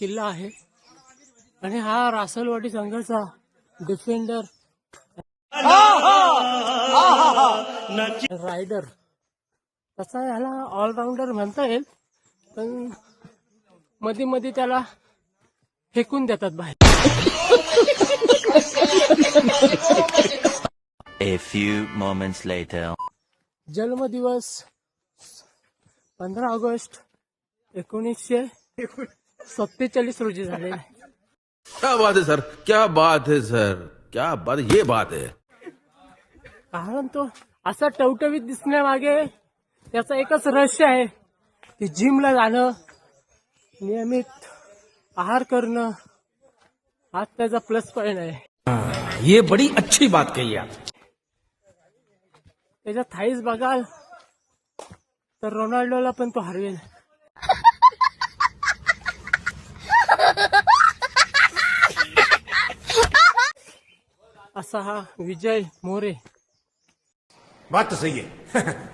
किल्ला आहे आणि हा रासलवाडी संघाचा डिफेंडर रायडर तसा ह्याला ऑलराऊंडर म्हणता येईल, पण मध्ये मध्ये त्याला फेकून देतात बाहेर. A few moments later. जन्मदिवस 15 ऑगस्ट 1947 रोजी झालेला आहे. क्या बात है सर, क्या बात है सर, क्या बात, ये बात है. कारण तो असा टवटवीत दिसण्यामागे त्याचं एकच रहस्य आहे की जिमला जाणं, नियमित आहार करणं, हाच त्याचा प्लस पॉइंट आहे. ये बड़ी अच्छी बात कही आप. त्याच्या थाईज बघाल तर रोनाल्डोला पण तो हरवेल. असा हा विजय मोरे. बात तो सही है.